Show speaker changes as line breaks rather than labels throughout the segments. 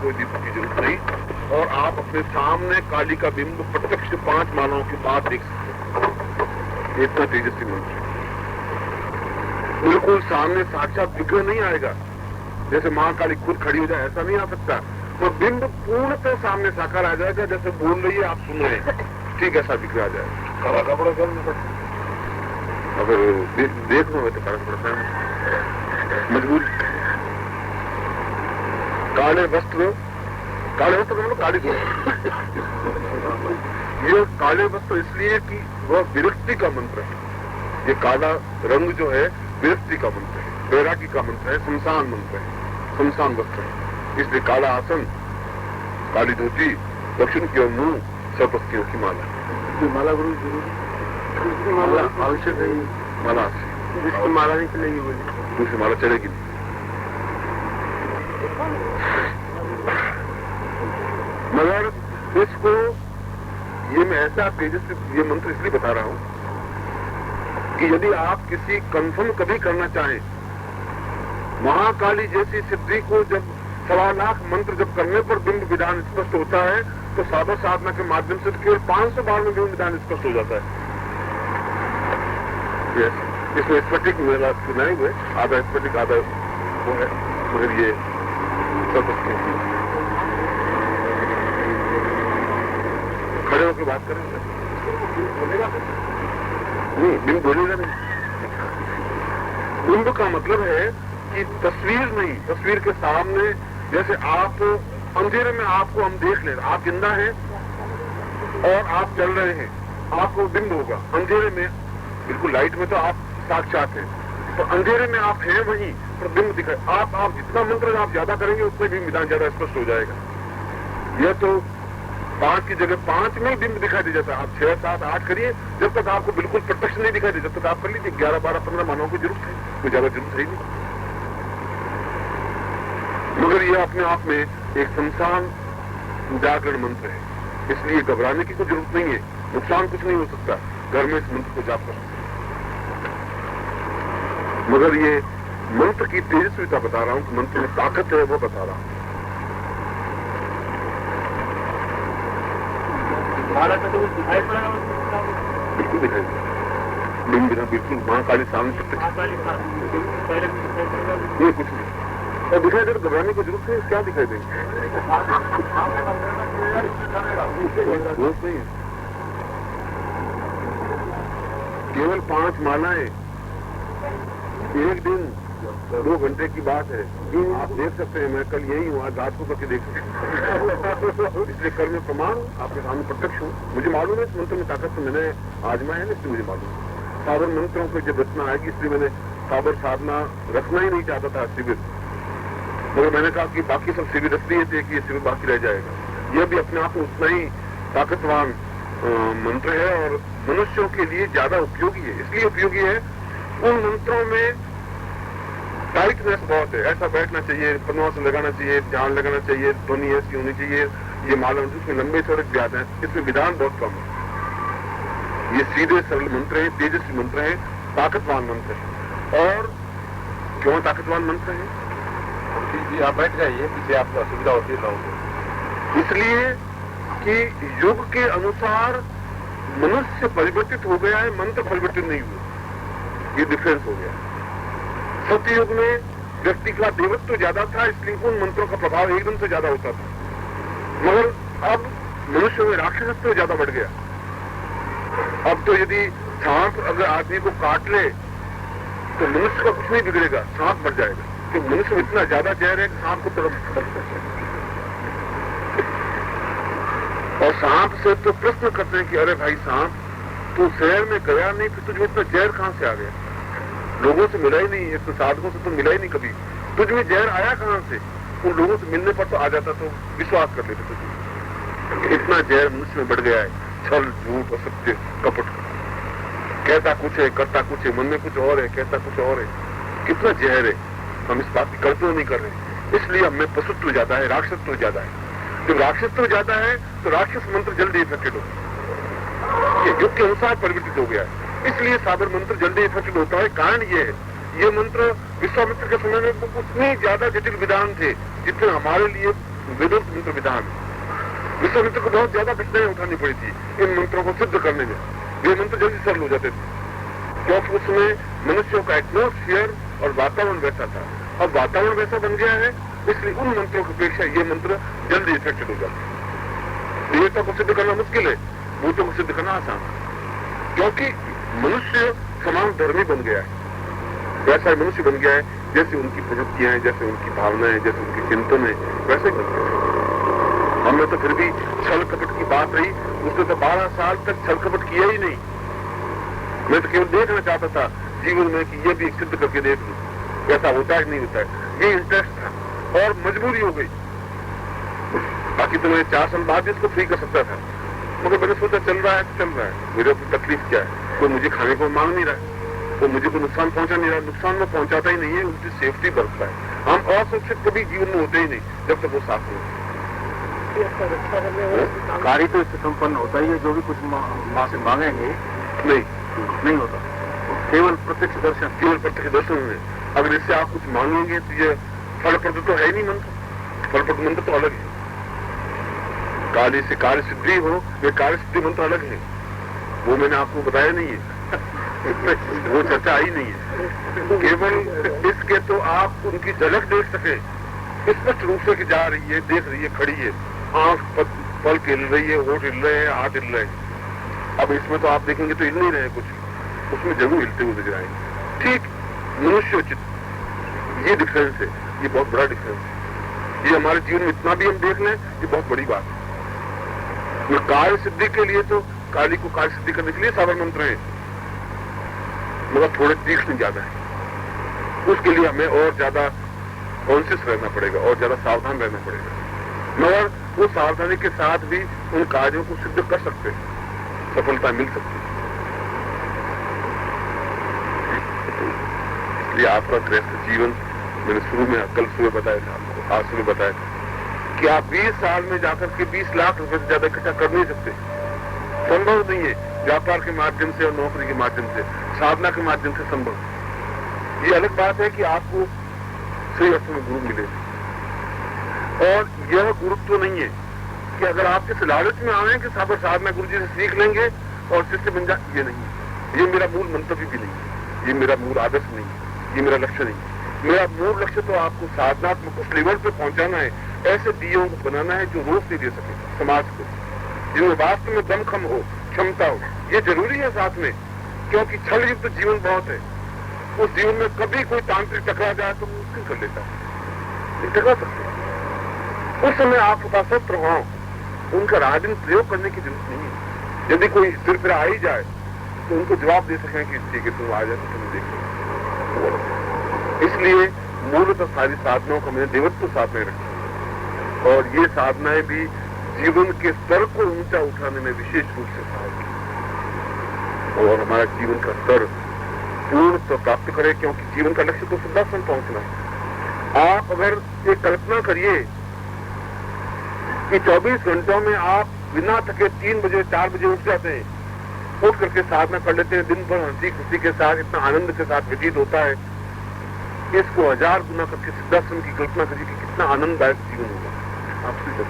कोई दीपक की जरूरत नहीं, और आप अपने सामने काली का बिंब प्रत्यक्ष 5 मालाओं के बाद देख सकते हैं। इतना तेजस्वी मंत्र, बिल्कुल सामने साक्षात विग्रह नहीं आएगा, जैसे महाकाली खुद खड़ी हो जाए ऐसा नहीं आ सकता, तो बिंब पूर्णतः सामने साकार आ जाएगा, जैसे बोल रही है आप सुन रहे हैं, ठीक ऐसा विग्रह आ जाएगा। काला कपड़ा करना पड़ता, अगर देख लो तो फर्क पड़ता है, मजबूरी। काले वस्त्र मतलब काली ये काले वस्त्र इसलिए कि वह विरक्ति का मंत्र है। ये काला रंग जो है विरक्ति का मंत्र है, बैरागी का मंत्र है, शमशान मंत्र है, शमशान वस्त्र है। इसलिए काला आसन, काली धोती, दक्षिण की ओर मुंह, सरपस्तियों की माला। माला गुरु माला आवश्यक है, माला जिसकी माला नहीं चलेगी बोली दूसरी माला चलेगी नहीं। मगर इसको ये मैं ऐसा तेजस्वी ये मंत्र इसलिए बता रहा हूं कि यदि आप किसी कंफर्म कभी करना चाहें, महाकाली जैसी सिद्धि को जब 1.25 लाख मंत्र जब करने पर बिंब विधान स्पष्ट होता है, तो साधक साधना के माध्यम से केवल 500 बार में बिंब विधान स्पष्ट हो जाता है। इसमें स्फटिक मेरा सुनाए हुए आधा स्फटिक आधा वो है, मगर ये सब खड़े होकर बात करेंगे नहीं, बिंब बोलेगा नहीं। बिंब का मतलब है कि तस्वीर नहीं, तस्वीर के सामने जैसे आप अंधेरे में आपको हम देख ले, आप जिंदा हैं और आप चल रहे हैं, आपको बिंब होगा। अंधेरे में बिल्कुल लाइट में तो आप साक्षात हैं, तो अंधेरे में आप हैं वहीं पर बिंब दिखाए। आप जितना मंत्र आप ज्यादा करेंगे उतने भी विधान ज्यादा स्पष्ट हो जाएगा। यह तो 5 की जगह 5 में ही बिंब दिखाई दे जाता है। आप 6, 7, 8 करिए, जब तक आपको बिल्कुल प्रत्यक्ष नहीं दिखाई दे, जब तक आप कर लीजिए। 11, 12, 15 मानव की जरूरत है, कोई ज्यादा जरूरत है नहीं। मगर यह अपने आप में एक शमशान जागरण मंत्र है, इसलिए घबराने की कोई जरूरत नहीं है, नुकसान कुछ नहीं हो सकता, घर में इस मंत्र को जाप कर सकते। मगर ये मंत्र की तेजस्विता बता रहा हूं कि मंत्र में ताकत है, वो बता रहा हूं। बिल्कुल दिखाई दे, बिंब बिना बिल्कुल महाकाली सामने प्रत्यक्ष, ये कुछ नहीं और दिखाई दे, घबराने की जरूरत है, क्या दिखाई देंगे? दोस्त नहीं है, केवल 5 मालाएं, एक दिन 2 घंटे की बात है। आप देख सकते हैं, मैं कल यही हूँ, आज रात को करके देख सकते हैं। इसलिए कल में प्रमाण आपके सामने प्रत्यक्ष हूँ। मुझे मालूम है इस मंत्र में ताकत, तो मैंने आजमाया है ना, इसलिए मुझे मालूम है। साबर मंत्रों पर जब रचना आएगी, इसलिए मैंने साबर साधना रखना ही नहीं चाहता था शिविर, मगर मैंने कहा कि बाकी सब शिविर रख दिए थे कि ये शिविर बाकी रह जाएगा। यह भी अपने आप में उतना ही ताकतवान मंत्र है और मनुष्यों के लिए ज्यादा उपयोगी है। इसलिए उपयोगी है, उन मंत्रों में टाइटनेस बहुत है, ऐसा बैठना चाहिए, पन्नों से लगाना चाहिए, ध्यान लगाना चाहिए, ध्वनि ऐसी होनी चाहिए, ये माला इसमें लंबे चौड़े ज्यादा है, इसमें विधान बहुत कम है। ये सीधे सरल मंत्र है, तेजस्वी मंत्र है, ताकतवान मंत्र है। और क्यों ताकतवान मंत्र है? आप बैठ जाइए, पीछे आपको असुविधा होती है लोगों को। इसलिए कि युग के अनुसार मनुष्य परिवर्तित हो गया है, मंत्र परिवर्तित नहीं हुआ, ये डिफरेंस हो गया। सत्ययुग में व्यक्ति का देवत्व तो ज्यादा था, इसलिए उन मंत्रों का प्रभाव एकदम से ज्यादा होता था। मगर अब मनुष्य में राक्षसत्व ज्यादा बढ़ गया। अब तो यदि सांप अगर आदमी को काट ले तो मनुष्य का कुछ नहीं बिगड़ेगा, सांप मर जाएगा, क्योंकि मनुष्य में इतना ज्यादा जहर है कि सांप को तरफ। और सांप से तो प्रश्न करते हैं कि अरे भाई सांप, तू शहर में गया नहीं, फिर तुझे इतना जहर कहां से आ गया? लोगों से मिला ही नहीं, एक तो साधकों से तो मिला ही नहीं कभी, तुझ में जहर आया कहां से? उन लोगों से मिलने पर तो आ जाता, तो विश्वास कर लेते तुझे। इतना जहर मनुष्य में बढ़ गया है, छल, झूठ, असत्य, कपट, कहता कुछ है, करता कुछ है, मन में कुछ और है, कहता कुछ और है। कितना जहर है, हम इस बात की कल्पना नहीं कर रहे। इसलिए हमें पशुत्व ज्यादा है, राक्षसत्व ज्यादा है। जब राक्षसत्व ज्यादा है तो राक्षस मंत्र जल्दी इफेक्टेड होता है, ये युग के अनुसार परिवर्तित हो गया है। इसलिए साबर मंत्र जल्दी इफेक्टेड होता है। कारण ये है ये मंत्र विश्वामित्र के समय में उतनी ज्यादा जटिल विधान थे जितने हमारे लिए वेदोक्त मंत्र विधान। विश्वामित्र को बहुत ज्यादा कठिनाई उठानी पड़ी थी इन मंत्रों को सिद्ध करने में। ये मंत्र जल्दी सरल हो जाते थे क्योंकि उसमें मनुष्यों का एटमॉस्फेयर और वातावरण वैसा था। अब वातावरण वैसा बन गया है, इसलिए उन मंत्रों की अपेक्षा ये मंत्र जल्दी इफेक्टेड हो जाते हैं। देवता को सिद्ध करना मुश्किल है, भूतों को सिद्ध करना आसान है, क्योंकि मनुष्य समान धर्मी बन गया है। वैसा मनुष्य बन गया है जैसे उनकी प्रवृत्तियां हैं, जैसे उनकी भावनाएं, जैसे उनके चिंतन है, वैसे ही बन गया है। हमने तो फिर भी छल कपट की बात रही, उसने तो 12 साल तक छल कपट किया ही नहीं। मैं तो केवल देखना चाहता था जीवन में कि ये भी सिद्ध करके देख लूं कैसा होता है कि नहीं होता है। ये इंटरेस्ट था और मजबूरी हो गई। बाकी तो मैं 4 साल बाद इसको फ्री कर सकता था, मगर मैंने सोचा चल रहा है तो चल रहा है, मेरे को तकलीफ क्या है, कोई मुझे खाने को मांग नहीं रहा है, तो मुझे कोई नुकसान पहुंचा नहीं रहा। नुकसान में पहुंचाता ही नहीं है, उनकी सेफ्टी बरतता है। हम असुरक्षित कभी जीवन में होते ही नहीं जब तक वो साथ नहीं।
कार्य तो इससे संपन्न होता ही है, जो भी कुछ माँ से मांगेंगे नहीं होता, केवल प्रत्यक्ष दर्शन।
केवल प्रत्यक्ष दर्शन में अगर इससे आप कुछ मांगेंगे तो ये फलप्रद तो है नहीं मंत्र। फलप्रद मंत्र तो अलग है। कार्य से कार्य सिद्धि हो, ये कार्य सिद्धि मंत्र अलग है, वो मैंने आपको बताया नहीं है वो चर्चा आई नहीं है। केवल इसके तो आप उनकी झलक देख सके स्पष्ट रूप से कि जा रही है, देख रही है, खड़ी है, आंख पल हिल रही है, होठ हिल रहे हैं, हाथ हिल रहे हैं। अब इसमें तो आप देखेंगे तो हिल नहीं रहे कुछ, उसमें जरूर हिलते हुए नजर आएंगे। ठीक मनुष्योचित ये डिफरेंस है, ये बहुत बड़ा डिफरेंस है। ये हमारे जीवन में इतना भी हम देख लें, ये बहुत बड़ी बात है। कार्य सिद्धि के लिए तो काली को कार्य सिद्धि करने के लिए सावर मंत्र है, मगर थोड़े तीक्ष्ण ज्यादा है। उसके लिए हमें और ज्यादा कॉन्शियस रहना पड़ेगा और ज्यादा सावधान रहना पड़ेगा, मगर वो सावधानी के साथ भी उन कार्यों को सिद्ध कर सकते हैं, सफलता मिल सकती है। इसलिए आपका गृहस्थ जीवन, मैंने शुरू में कल सुबह बताया था आपको, आज सुबह बताया था कि आप 20 साल में जाकर के 20 लाख रुपए से ज्यादा इकट्ठा कर नहीं सकते, संभव नहीं है। व्यापार के माध्यम से और नौकरी के माध्यम से, साधना के माध्यम से संभव। ये अलग बात है कि आपको सही अर्थ में गुरु मिले, और यह गुरुत्व नहीं है कि अगर आप किस लालच में आए कि साधना गुरु जी से सीख लेंगे और शिष्य बन जाए, ये नहीं है। ये मेरा मूल मंतव्य भी नहीं है, ये मेरा मूल आदर्श नहीं है, ये मेरा लक्ष्य नहीं है। मेरा मूल लक्ष्य तो आपको साधनात्मक उस लेवल पे पहुंचाना है, ऐसे दियों को बनाना है जो रोशनी दे सके समाज को, जिनमें वास्तव में दमखम हो, क्षमता हो। ये जरूरी है साथ में, क्योंकि छल युक्त जीवन बहुत है। उस जीवन में कभी कोई तांत्रिक टकरा जाए तो मुश्किल कर लेता है, टकरा सकते हैं। उस समय आपके पास शस्त्र हो, उनका राजन प्रयोग करने की जरूरत नहीं है। यदि कोई सिर पर आ ही जाए तो उनको जवाब दे सकें कि ठीक है तुम आ जाए तो तुम देखो। इसलिए मूलतः सारी साधनाओं को मैंने देवत्व साथ में रखा, और ये साधनाएं भी जीवन के स्तर को ऊंचा उठाने में विशेष रूप से सहायक है, और हमारा जीवन का स्तर पूर्ण प्राप्त करे, क्योंकि जीवन का लक्ष्य तो सिद्धासन पहुंचना है। आप अगर ये कल्पना करिए कि 24 घंटों में आप बिना थके 3 बजे 4 बजे उठ जाते हैं, उठ करके साधना कर लेते हैं, दिन भर हंसी खुशी के साथ, इतना आनंद के साथ व्यतीत होता है। इसको 1000 गुना करके सिद्धासन की कल्पना करिए कि कितना आनंददायक जीवन होगा आपसे।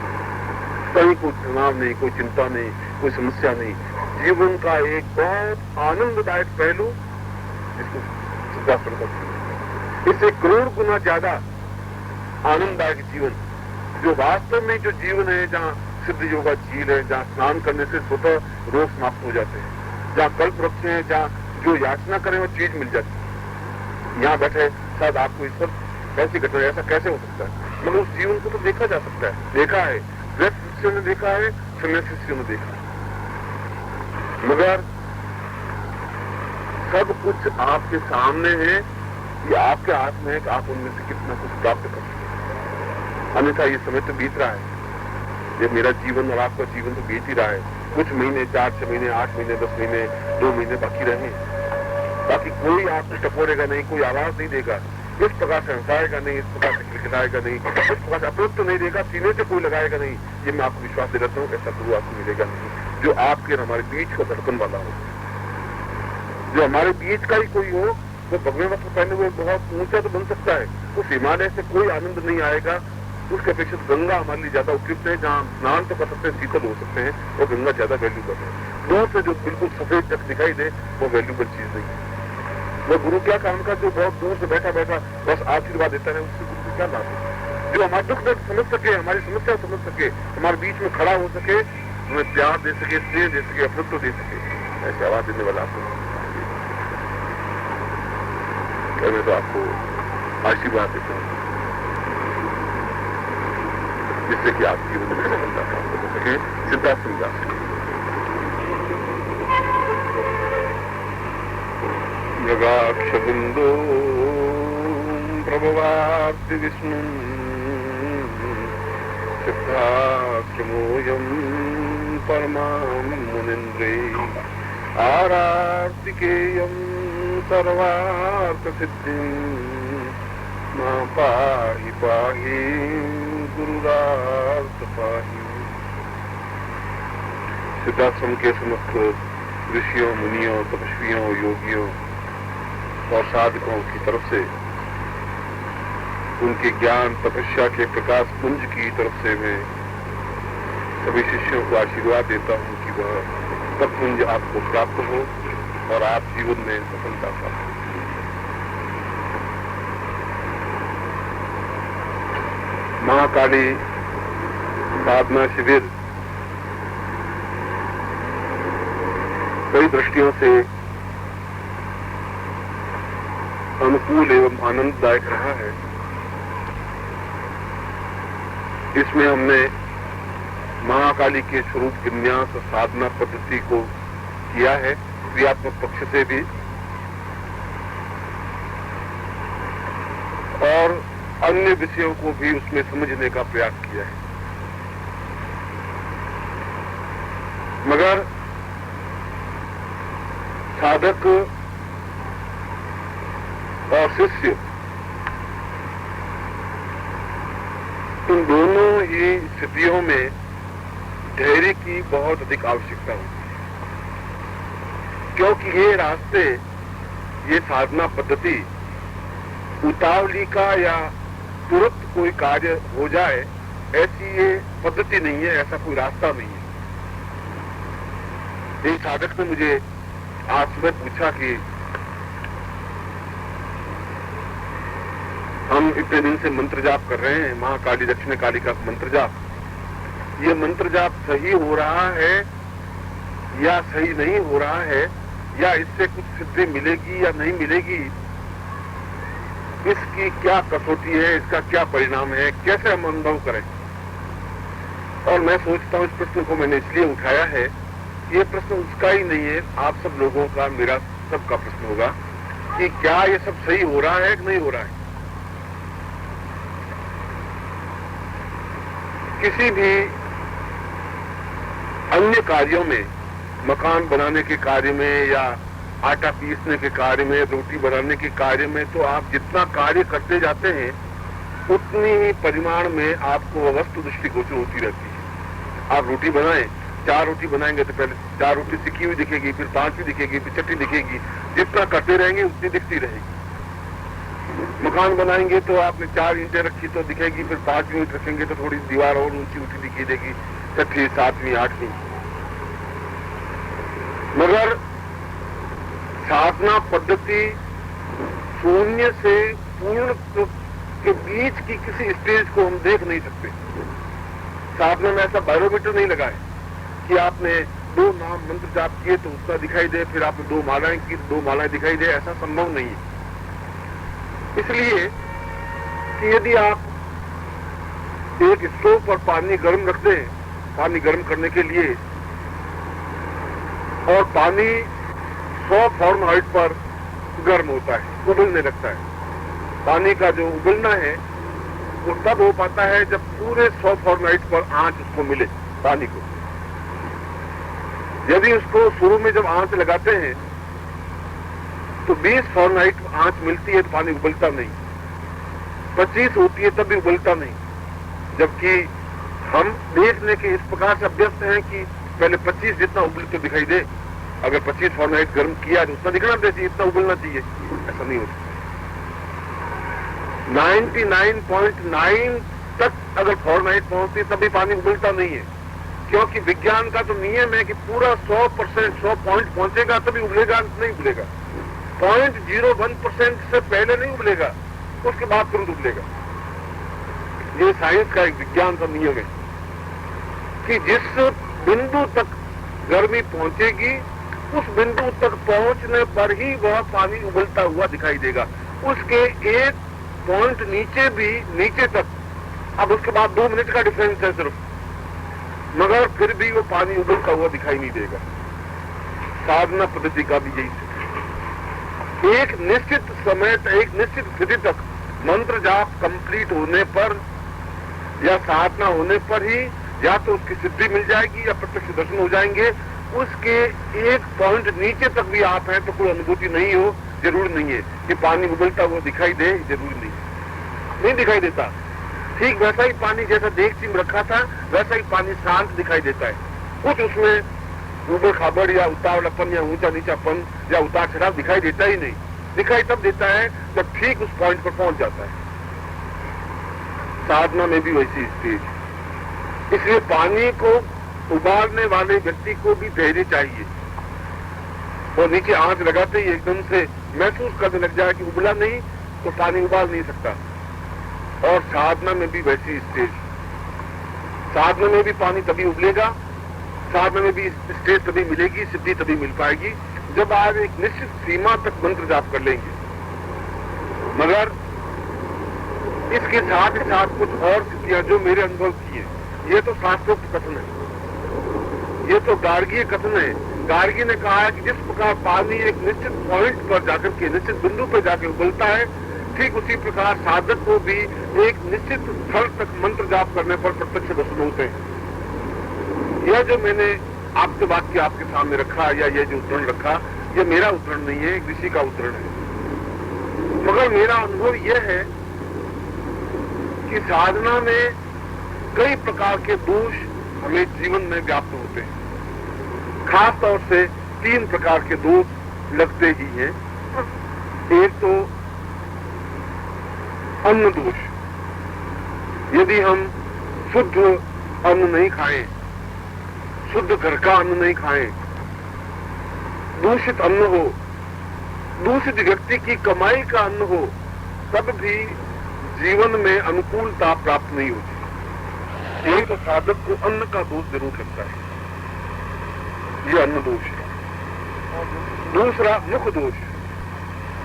कहीं कोई तनाव नहीं, कोई चिंता नहीं, कोई समस्या नहीं, जीवन का एक बहुत आनंददायक पहलू जिसको सिद्धासन करते हैं। इससे करोड़ गुना ज्यादा आनंददायक जीवन, जो वास्तव में जो जीवन है, जहाँ सिद्ध योगा झील है, जहाँ स्नान करने से स्वतः रोग समाप्त हो जाते हैं, जहाँ कल्प वृक्ष है, जहाँ जो याचना करें वो चीज मिल जाती है। यहाँ बैठे शायद आपको इस पर ऐसी घटना, ऐसा कैसे हो सकता है, मतलब उस जीवन को तो देखा जा सकता है, देखा है, गृहस्थ शिष्यों ने देखा है, सन्यासी शिष्यों ने देखा है, मगर सब कुछ आपके सामने है, ये आपके हाथ में है कि आप उनमें से कितना कुछ प्राप्त कर सकते। अन्यथा ये समय तो बीत रहा है, ये मेरा जीवन और आपका जीवन तो बीत ही रहा है। कुछ महीने, 4-6 महीने, 8 महीने, 10 महीने, 2 महीने बाकी रहे, बाकी कोई आपको टपोरेगा नहीं, कोई आवाज नहीं देगा, इस प्रकार से हंसाएगा नहीं, इस प्रकार से खिलखिलाएगा नहीं, इस प्रकार से अपरोक्त नहीं देगा, सीने से कोई लगाएगा नहीं। ये मैं आपको विश्वास दिलाता हूँ, ऐसा गुरु आपको मिलेगा नहीं जो आपके हमारे बीच को धड़कन वाला हो, जो हमारे बीच का ही कोई हो वो भगवे वस्त्र पहने हुए बहुत ऊंचा तो बन सकता है, उस हिमालय से कोई आनंद नहीं आएगा। उसके अपेक्षित गंगा हमारे लिए ज्यादा उपयुक्त है, जहाँ स्नान तो कर सकते हैं, शीतल हो सकते हैं, और गंगा ज्यादा वैल्यूबल है। दूर से जो बिल्कुल सफेद तक दिखाई दे वो वैल्यूबल चीज नहीं है। वो गुरु क्या काम का, जो बहुत दूर से बैठा बैठा बस आशीर्वाद देता है, उससे गुरु को क्या लाभ है? जो हमारा दुख दर्द समझ सके, हमारी समस्या समझ सके, हमारे बीच में खड़ा हो सके, हमें प्यार दे सके, स्नेह दे सके, अपनत्व दे सके, ऐसे आवाज देने वाला आपको मैं तो आपको आशीर्वाद देता हूँ, जिससे कि आप जीवन में सफलता प्राप्त कर सके। सिद्धार्थ दास मृगाक्षबिंदो प्रभवार्ति विष्णु सिद्धाश्रमोऽयं परमां मुनीन्द्रे आरार्तिकेयं सर्वार्थ सिद्धिं मां पाहि पाहि गुरुरार्थ पाहि। सिद्धाश्रम के समस्त ऋषियों, मुनियों, तपस्वियों, योगियों और साधकों की तरफ से, उनके ज्ञान तपस्या के प्रकाश पुंज की तरफ से मैं सभी शिष्यों को आशीर्वाद देता हूं कि वह तत्पुंज आपको प्राप्त हो और आप जीवन में सफलता प्राप्त हो। महाकाली साधना शिविर कई दृष्टियों से अनुकूल एवं आनंददायक रहा है। इसमें हमने महाकाली के स्वरूप विन्यास साधना पद्धति को किया है, क्रियात्मक पक्ष से भी, और अन्य विषयों को भी उसमें समझने का प्रयास किया है। मगर साधक और शिष्य इन दोनों ही स्थितियों में धैर्य की बहुत अधिक आवश्यकता होती है, क्योंकि ये रास्ते, ये साधना पद्धति उतावली का या तुरंत कोई कार्य हो जाए ऐसी ये पद्धति नहीं है, ऐसा कोई रास्ता नहीं है। एक साधक ने मुझे आज सुबह पूछा कि हम इतने दिन से मंत्र जाप कर रहे हैं, महाकाली दक्षिण काली का मंत्र जाप, ये मंत्र जाप सही हो रहा है या सही नहीं हो रहा है, या इससे कुछ सिद्धि मिलेगी या नहीं मिलेगी, इसकी क्या कसौटी है, इसका क्या परिणाम है, कैसे हम अनुभव करें। और मैं सोचता हूं इस प्रश्न को मैंने इसलिए उठाया है, ये प्रश्न उसका ही नहीं है, आप सब लोगों का, मेरा सबका प्रश्न होगा कि क्या ये सब सही हो रहा है कि नहीं हो रहा है। किसी भी अन्य कार्यों में, मकान बनाने के कार्य में या आटा पीसने के कार्य में, रोटी बनाने के कार्य में, तो आप जितना कार्य करते जाते हैं उतनी ही परिमाण में आपको वस्तु दृष्टिगोचर होती रहती है। आप रोटी बनाएं, 4 रोटी बनाएंगे तो पहले 4 रोटी सिकी हुई दिखेगी, फिर 5वीं दिखेगी, फिर 6वीं दिखेगी, जितना करते रहेंगे उतनी दिखती रहेगी। मकान बनाएंगे तो आपने 4 ईंटें रखी तो दिखेगी, फिर 5वीं ईंट रखेंगे तो थोड़ी दीवार और ऊंची ऊंची दिखी देगी, 6वीं, 7वीं, 8वीं। मगर साधना पद्धति शून्य से पूर्ण के बीच की किसी स्टेज को हम देख नहीं सकते। साधना में ऐसा बैरोमीटर नहीं लगा है कि आपने 2 नाम मंत्र जाप किए तो उसका दिखाई दे, फिर आपने 2 मालाएं की तो 2 मालाएं दिखाई दे, ऐसा संभव नहीं है। इसलिए कि यदि आप एक स्टोव पर पानी गर्म रख दें, पानी गर्म करने के लिए, और पानी 100 फ़ारेनहाइट पर गर्म होता है, उबलने लगता है। पानी का जो उबलना है वो तब हो पाता है जब पूरे 100 फ़ारेनहाइट पर आंच उसको मिले, पानी को। यदि उसको शुरू में जब आंच लगाते हैं तो 20 फ़ारेनहाइट आंच मिलती है तो पानी उबलता नहीं, 25 होती है तब भी उबलता नहीं। जबकि हम देखने के इस प्रकार से अभ्यस्त हैं कि पहले 25 जितना उबलते दिखाई दे, अगर 25 फॉरनाइट गर्म किया तो उतना दिखना चाहिए, इतना उबलना चाहिए, ऐसा नहीं होता। 99.9 तक अगर फॉरनाइट पहुंचती तभी पानी उबलता नहीं है, क्योंकि विज्ञान का तो नियम है कि पूरा 100% 100 पॉइंट पहुंचेगा तभी उबलेगा, नहीं उबलेगा। 0.01% से पहले नहीं उबलेगा, उसके बाद तुरंत उबलेगा। ये साइंस का एक विज्ञान का नियम है कि जिस बिंदु तक गर्मी पहुंचेगी उस बिंदु तक पहुंचने पर ही वह पानी उबलता हुआ दिखाई देगा। उसके एक पॉइंट नीचे भी, नीचे तक, अब उसके बाद 2 मिनट का डिफरेंस है सिर्फ, मगर फिर भी वो पानी उबलता हुआ दिखाई नहीं देगा। साधना पद्धति का भी यही है। एक निश्चित समय, एक निश्चित स्थिति तक मंत्र जाप कंप्लीट होने पर या साधना होने पर ही या तो उसकी सिद्धि मिल जाएगी या प्रत्यक्ष दर्शन हो जाएंगे। उसके एक पॉइंट नीचे तक भी आप हैं तो कोई अनुभूति नहीं हो, जरूर नहीं है कि पानी उबलता हुआ दिखाई दे, जरूर नहीं दिखाई देता। ठीक वैसा ही पानी जैसा देगची में रखा था वैसा ही पानी शांत दिखाई देता है। कुछ उसमें ऊबड़ खाबड़ या उतावलापन या ऊंचा नीचापन या उतार चढ़ाव दिखाई देता ही नहीं। दिखाई तब देता है जब ठीक उस पॉइंट पर पहुंच जाता है। साधना में भी वैसी स्टेज। इसलिए पानी को उबालने वाले व्यक्ति को भी धैर्य चाहिए, और नीचे आंच लगाते ही एकदम से महसूस करने लग जाए कि उबला नहीं तो पानी उबाल नहीं सकता। और साधना में भी वैसी स्टेज। साधना में भी पानी तभी उबलेगा, साधना में भी स्टेज तभी मिलेगी, सिद्धि तभी मिल पाएगी जब आप एक निश्चित सीमा तक मंत्र जाप कर लेंगे। मगर इसके साथ ही साथ कुछ और स्थितियां जो मेरे अनुभव की है, ये तो शास्त्रोक्त कथन है, ये तो गार्गीय कथन है। गार्गी ने कहा है कि जिस प्रकार पानी एक निश्चित पॉइंट पर जाकर के, निश्चित बिंदु पर जाकर उबलता है, ठीक उसी प्रकार साधक को भी एक निश्चित स्थल तक मंत्र जाप करने पर प्रत्यक्ष दर्शन होते हैं। यह जो मैंने आपके वाक्य आपके सामने रखा या ये जो उदाहरण रखा, यह मेरा उदाहरण नहीं है, एक ऋषि का उदाहरण है। मगर मेरा अनुभव यह है कि साधना में कई प्रकार के दोष हमें जीवन में व्याप्त होते हैं। खास तौर से 3 प्रकार के दोष लगते ही हैं। एक तो अन्न दोष। यदि हम शुद्ध अन्न नहीं खाएं, शुद्ध घर का अन्न नहीं खाएं, दूषित अन्न हो, दूषित व्यक्ति की कमाई का अन्न हो, तब भी जीवन में अनुकूलता प्राप्त नहीं होती। एक तो साधक को अन्न का दोष जरूर लगता है, ये अन्न दोष है। दूसरा मुख दोष।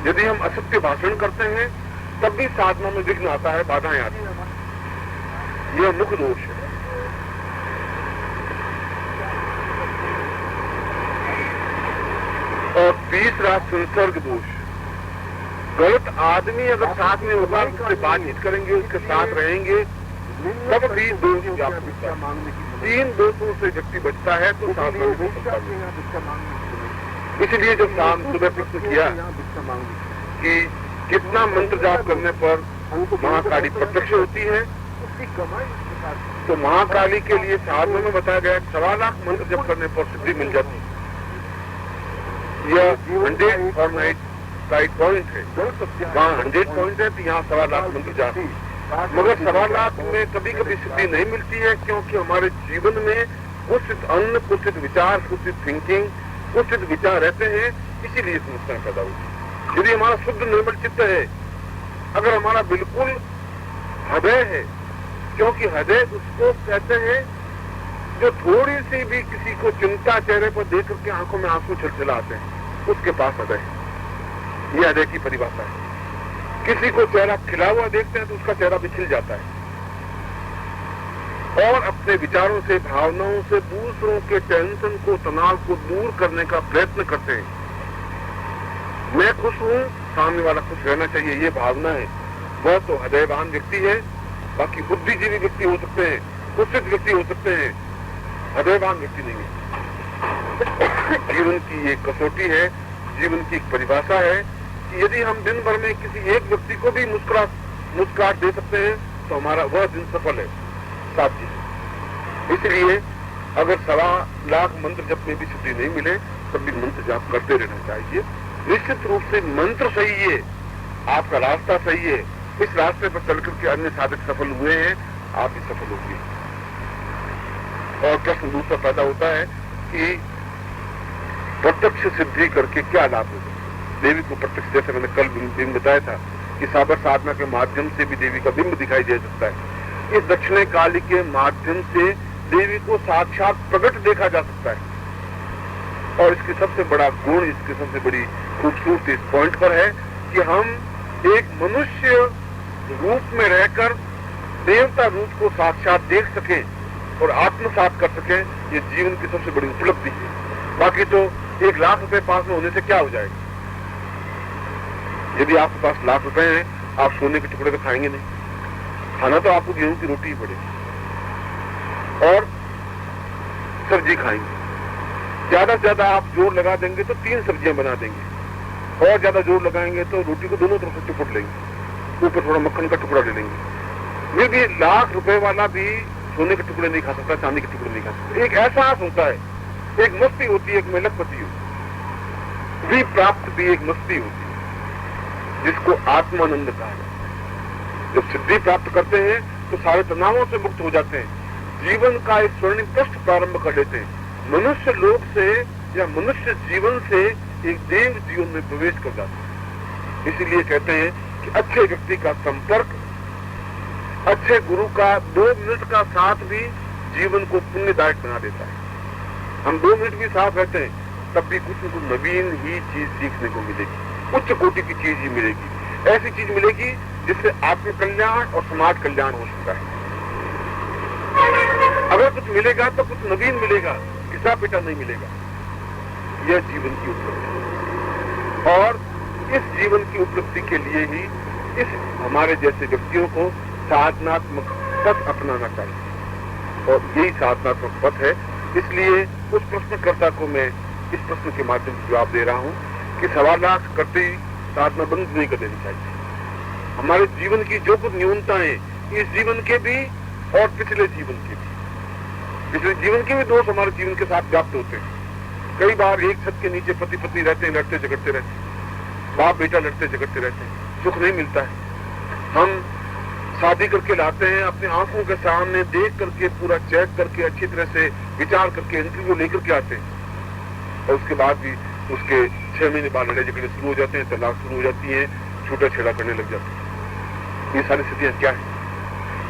यदि हम असत्य भाषण करते हैं तब भी साधना में विघ्न आता है, बाधाएं आती हैं, यह मुख दोष है। और तीसरा संसर्ग दोष। गलत आदमी अगर साथ में होगा, उससे बातचीत करेंगे, उसके साथ रहेंगे, तब भी दोष व्याप्त होता है। 3 दोषों से व्यक्ति बचता है तो साधना में हो सकता है। इसलिए जब शाम सुबह प्रश्न किया कि कितना मंत्र जाप करने पर महाकाली प्रत्यक्ष होती है, तो महाकाली के लिए साधना में बताया गया 1.25 लाख मंत्र जप करने पर सिद्धि मिल जाती है। यह 100 फॉरनाइट राइट पॉइंट है। वहाँ 100 पॉइंट है तो यहाँ 1.25 लाख मंत्र जाप। मगर 1.25 लाख में कभी कभी सिद्धि नहीं मिलती है, क्योंकि हमारे जीवन में कुछ अन्न, कुछ विचार, कुछ थिंकिंग, कुछ विचार रहते हैं, इसीलिए समस्या पैदा होती है। यदि हमारा शुद्ध निर्मल चित्त है, अगर हमारा बिल्कुल हृदय है, क्योंकि हृदय उसको कहते हैं जो थोड़ी सी भी किसी को चिंता चेहरे पर देख करके आंखों में आंसू छलछलाते हैं, उसके पास हृदय है। ये हृदय की परिभाषा है। किसी को चेहरा खिला हुआ देखते हैं तो उसका चेहरा भी खिल जाता है, और अपने विचारों से, भावनाओं से दूसरों के टेंशन को, तनाव को दूर करने का प्रयत्न करते हैं। मैं खुश हूं, सामने वाला खुश रहना चाहिए, ये भावना है, वह तो हृदयवान व्यक्ति है। बाकी बुद्धिजीवी व्यक्ति हो सकते हैं, कुत्सित व्यक्ति हो सकते हैं, हृदयवान व्यक्ति नहीं है। जीवन की एक कसौटी है, जीवन की एक परिभाषा है कि यदि हम दिन भर में किसी एक व्यक्ति को भी मुस्कुराहट दे सकते हैं तो हमारा वह दिन सफल है, साथी। इसलिए अगर 1.25 लाख मंत्र जप में भी सिद्धि नहीं मिले तब भी मंत्र जाप करते रहना चाहिए। निश्चित रूप से मंत्र सही है, आपका रास्ता सही है, इस रास्ते पर चलकर के अन्य साधक सफल हुए हैं, आप भी सफल होंगे। और प्रश्न दूसरा पैदा होता है कि प्रत्यक्ष सिद्धि करके क्या लाभ होगा? देवी को प्रत्यक्ष, जैसे मैंने कल बिंब बताया था कि साबर साधना के माध्यम से भी देवी का बिंब दिखाई दे सकता है। इस दक्षिणे काली के माध्यम से देवी को साक्षात प्रकट देखा जा सकता है। और इसकी सबसे बड़ा गुण, इसकी सबसे बड़ी खूबसूरती इस पॉइंट पर है कि हम एक मनुष्य रूप में रहकर देवता रूप को साक्षात देख सकें और आत्मसात कर सकें। ये जीवन की सबसे बड़ी उपलब्धि है। बाकी तो 1 लाख रुपए पास में होने से क्या हो जाएगा? यदि आपके पास लाख रुपए हैं, आप सोने के टुकड़े तो खाएंगे नहीं, खाना तो आपको गेहूं की रोटी ही पड़ेगी और सब्जी खाएंगे। ज्यादा से ज्यादा आप जोर लगा देंगे तो 3 सब्जियां बना देंगे, और ज्यादा जोर लगाएंगे तो रोटी को दोनों तरफ से चिपट लेंगे, ऊपर थोड़ा मक्खन का टुकड़ा ले लेंगे। फिर भी लाख रुपए वाला भी सोने के टुकड़े नहीं खा सकता, चांदी के टुकड़े नहीं खा सकता। एक एहसास होता है, एक मस्ती होती है, एक मेलकपति होती है, प्राप्त भी एक मस्ती होती है जिसको आत्मानंद कहा जाता है। जब सिद्धि प्राप्त करते हैं तो सारे तनावों से मुक्त हो जाते हैं, जीवन का एक स्वर्णिम पृष्ठ प्रारंभ कर लेते हैं, मनुष्य लोक से या मनुष्य जीवन से एक देव जीवन में प्रवेश कर जाते हैं। इसीलिए कहते हैं कि अच्छे व्यक्ति का संपर्क, अच्छे गुरु का 2 मिनट का साथ भी जीवन को पुण्यदायक बना देता है। हम 2 मिनट भी साथ रहते हैं तब भी कुछ न कुछ नवीन ही चीज सीखने को मिलेगी, उच्च कोटि की चीज ही मिलेगी, ऐसी चीज मिलेगी जिससे आत्म कल्याण और समाज कल्याण हो सकता है। अगर कुछ मिलेगा तो कुछ नवीन मिलेगा, घिसा पिटा नहीं मिलेगा। यह जीवन की उपलब्धि, और इस जीवन की उपलब्धि के लिए ही इस हमारे जैसे व्यक्तियों को साधनात्मक पथ अपनाना चाहिए, और यही साधनात्मक पथ है। इसलिए उस प्रश्नकर्ता को मैं इस प्रश्न के माध्यम से जवाब दे रहा हूं कि सवालात करते ही साधना बंद नहीं कर देनी चाहिए। हमारे जीवन की जो कुछ न्यूनताएं, इस जीवन के भी और पिछले जीवन के भी, पिछले जीवन के भी दोष हमारे जीवन के साथ व्याप्त होते हैं। कई बार एक छत के नीचे पति पत्नी रहते हैं, लड़ते झगड़ते रहते हैं, बाप बेटा लड़ते झगड़ते रहते हैं, सुख नहीं मिलता है। हम शादी करके लाते हैं, अपनी आंखों के सामने देख करके, पूरा चेक करके, अच्छी तरह से विचार करके इंटरव्यू लेकर के आते हैं, और उसके बाद भी उसके 6 महीने बाद लड़ाई झगड़े शुरू हो जाते हैं, तलाक शुरू हो जाती है, छूटा छेड़ा करने लग जाते हैं। ये सारी स्थितियां क्या है?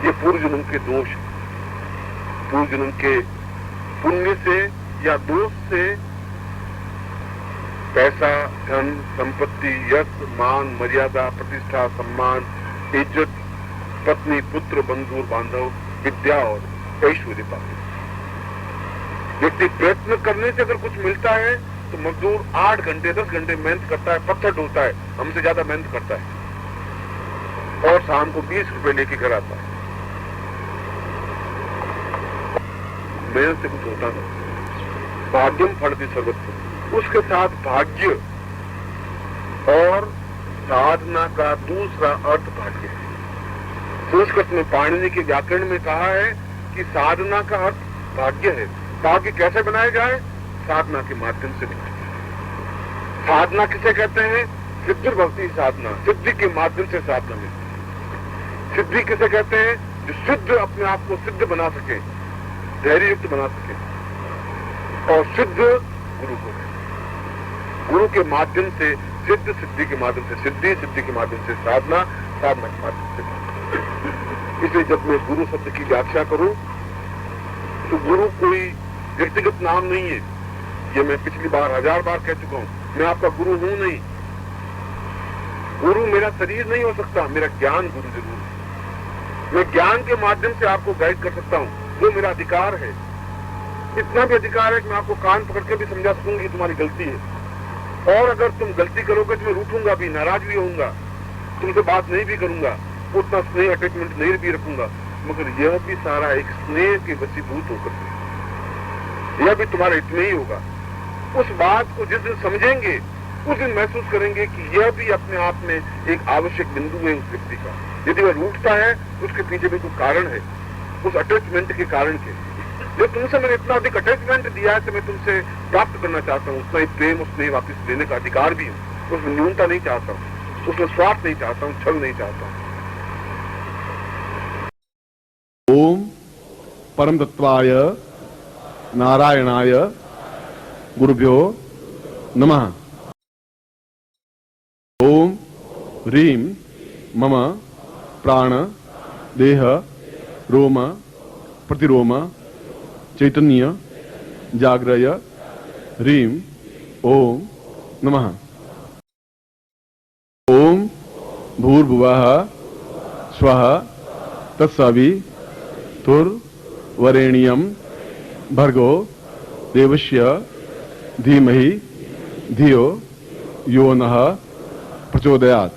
ये पूर्व जन्म के दोष, पूर्व जन्म के पुण्य से या दोष से पैसा, धन, संपत्ति, यश, मान, मर्यादा, प्रतिष्ठा, सम्मान, इज्जत, पत्नी, पुत्र, बंधु, बांधव, विद्या और ऐश्वर्य पाते। व्यक्ति प्रयत्न करने से अगर कुछ मिलता है तो मजदूर 8 घंटे 10 घंटे मेहनत करता है, पत्थर ढोता है, हमसे ज्यादा मेहनत करता है, और शाम को 20 रुपए लेके घर आता है। मेहनत से कुछ होता नहीं। भाग्यम फलति सर्वत्र, उसके साथ भाग्य और साधना का दूसरा अर्थ भाग्य है। संस्कृत में पाणिनि के व्याकरण में कहा है कि साधना का अर्थ भाग्य है। भाग्य कैसे बनाया जाए? साधना के माध्यम से बनाया जाए। साधना किसे कहते हैं? सिद्धि भक्ति साधना, सिद्धि के माध्यम से साधना मिलती है। सिद्धि किसे कहते हैं? जो सिद्ध, अपने आप को सिद्ध बना सके, धैर्य युक्त बना सके, और सिद्ध गुरु को, गुरु के माध्यम से सिद्ध, सिद्धि के माध्यम से सिद्धि, सिद्धि के माध्यम से साधना, साधना के माध्यम से। इसलिए जब मैं गुरु शब्द की व्याख्या करूं तो गुरु कोई व्यक्तिगत नाम नहीं है। ये मैं पिछली बार 1000 बार कह चुका हूं, मैं आपका गुरु हूं नहीं। गुरु मेरा शरीर नहीं हो सकता, मेरा ज्ञान गुरु जरूर है। मैं ज्ञान के माध्यम से आपको गाइड कर सकता हूं, जो मेरा अधिकार है। इतना भी अधिकार है कि मैं आपको कान पकड़ के भी समझा सकूंगी तुम्हारी गलती है, और अगर तुम गलती करोगे तो मैं रूठूंगा भी, नाराज भी होऊंगा, तुमसे बात नहीं भी करूंगा, उतना स्नेह अटैचमेंट नहीं भी रखूंगा, मगर यह भी सारा एक स्नेह के वशीभूत होकर यह भी तुम्हारे इतने ही होगा। उस बात को जिस दिन समझेंगे उस दिन महसूस करेंगे कि यह भी अपने आप में एक आवश्यक बिंदु है उस व्यक्ति का। यदि वह रूठता है उसके पीछे भी कोई कारण है, उस अटैचमेंट के कारण के। जो तुमसे मैंने इतना अधिक अटैचमेंट दिया है कि मैं तुमसे प्राप्त करना चाहता हूँ, उतना ही प्रेम, उतना ही वापस देने का अधिकार भी हूँ। उसमें न्यूनता नहीं चाहता हूँ, उसमें स्वार्थ नहीं चाहता हूँ, छल नहीं चाहता हूँ।
ओम परम तत्वाय नारायणाय गुरुभ्यो नमः। ओम ह्रीं मम प्राण देह रोम प्रतिरोम चैतन्य जाग्रय ह्रीं ओम नमः। ओम भूर्भुवः स्वः तत्सवितुर्वरेण्यं भर्गो देवस्य धीमहि धियो यो नः प्रचोदयात्।